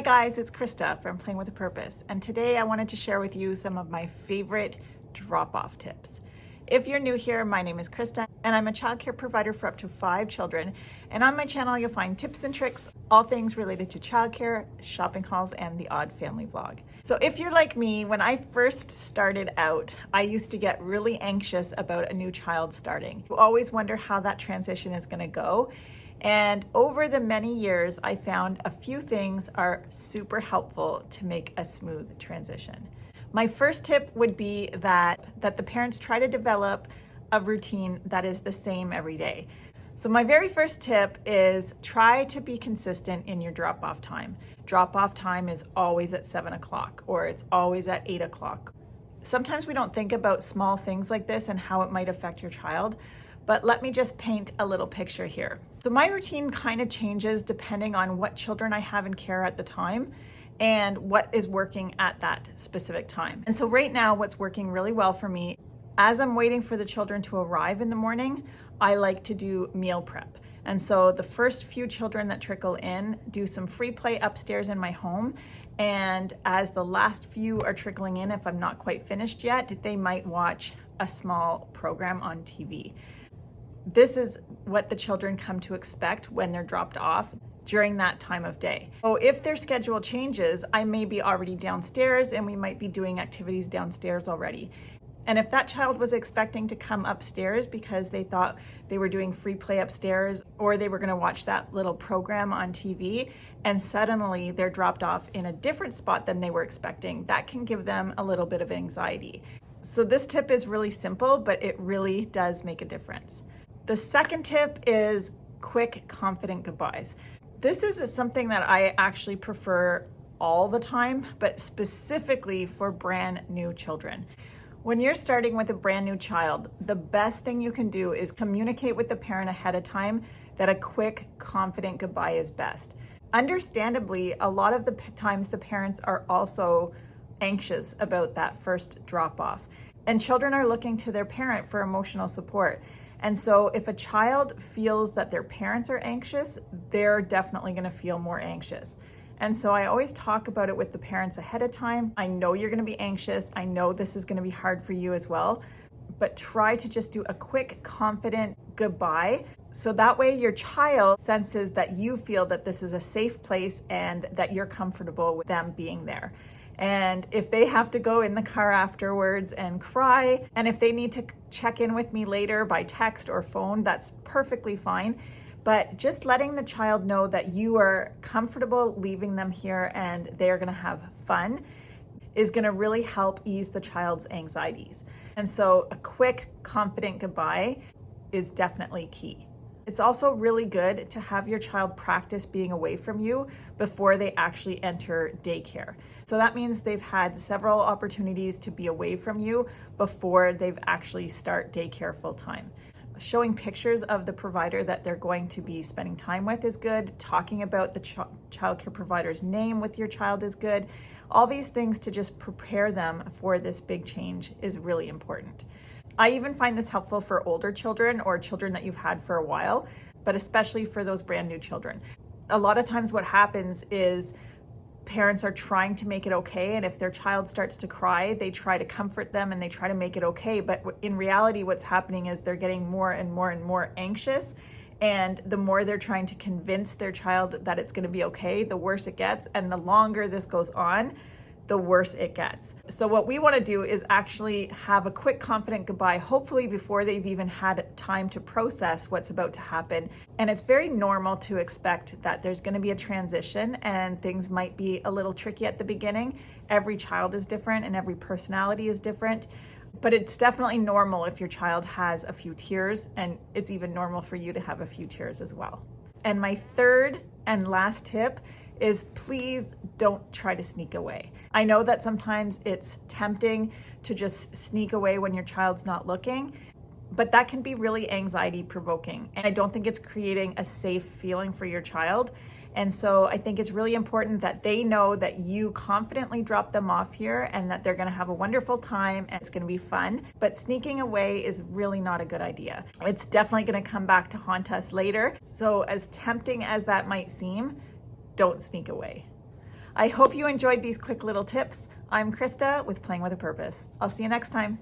guys, it's Krista from Playing with a Purpose, and today I wanted to share with you some of my favorite drop-off tips. If you're new here, my name is Krista, and I'm a childcare provider for up to 5 children, and on my channel you'll find tips and tricks, all things related to childcare, shopping hauls, and the odd family vlog. So if you're like me, when I first started out, I used to get really anxious about a new child starting. You always wonder how that transition is going to go. And over the many years, I found a few things are super helpful to make a smooth transition. My first tip would be that the parents try to develop a routine that is the same every day. So my very first tip is try to be consistent in your drop-off time. Drop-off time is always at 7 o'clock or it's always at 8 o'clock. Sometimes we don't think about small things like this and how it might affect your child, but let me just paint a little picture here. So my routine kind of changes depending on what children I have in care at the time and what is working at that specific time. And so right now, what's working really well for me, as I'm waiting for the children to arrive in the morning, I like to do meal prep. And so the first few children that trickle in do some free play upstairs in my home. And as the last few are trickling in, if I'm not quite finished yet, they might watch a small program on TV. This is what the children come to expect when they're dropped off during that time of day. So if their schedule changes, I may be already downstairs and we might be doing activities downstairs already. And if that child was expecting to come upstairs because they thought they were doing free play upstairs or they were going to watch that little program on TV and suddenly they're dropped off in a different spot than they were expecting, that can give them a little bit of anxiety. So this tip is really simple, but it really does make a difference. The second tip is quick, confident goodbyes. This is something that I actually prefer all the time, but specifically for brand new children. When you're starting with a brand new child, the best thing you can do is communicate with the parent ahead of time that a quick, confident goodbye is best. Understandably, a lot of the times the parents are also anxious about that first drop-off, and children are looking to their parent for emotional support. And so if a child feels that their parents are anxious, they're definitely going to feel more anxious. And so I always talk about it with the parents ahead of time. I know you're going to be anxious. I know this is going to be hard for you as well, but try to just do a quick, confident goodbye. So that way your child senses that you feel that this is a safe place and that you're comfortable with them being there. And if they have to go in the car afterwards and cry, and if they need to check in with me later by text or phone, that's perfectly fine. But just letting the child know that you are comfortable leaving them here and they're going to have fun is going to really help ease the child's anxieties. And so a quick, confident goodbye is definitely key. It's also really good to have your child practice being away from you before they actually enter daycare. So that means they've had several opportunities to be away from you before they've actually start daycare full time. Showing pictures of the provider that they're going to be spending time with is good. Talking about the childcare provider's name with your child is good. All these things to just prepare them for this big change is really important. I even find this helpful for older children or children that you've had for a while, but especially for those brand new children. A lot of times what happens is parents are trying to make it okay, and if their child starts to cry, they try to comfort them and they try to make it okay, but in reality what's happening is they're getting more and more and more anxious, and the more they're trying to convince their child that it's going to be okay, the worse it gets, and the longer this goes on, the worse it gets. So what we want to do is actually have a quick, confident goodbye, hopefully before they've even had time to process what's about to happen. And it's very normal to expect that there's going to be a transition and things might be a little tricky at the beginning. Every child is different and every personality is different, but it's definitely normal if your child has a few tears, and it's even normal for you to have a few tears as well. And my third and last tip is please don't try to sneak away. I know that sometimes it's tempting to just sneak away when your child's not looking, but that can be really anxiety provoking. And I don't think it's creating a safe feeling for your child. And so I think it's really important that they know that you confidently drop them off here and that they're going to have a wonderful time and it's going to be fun. But sneaking away is really not a good idea. It's definitely going to come back to haunt us later. So as tempting as that might seem, don't sneak away. I hope you enjoyed these quick little tips. I'm Krista with Playing with a Purpose. I'll see you next time.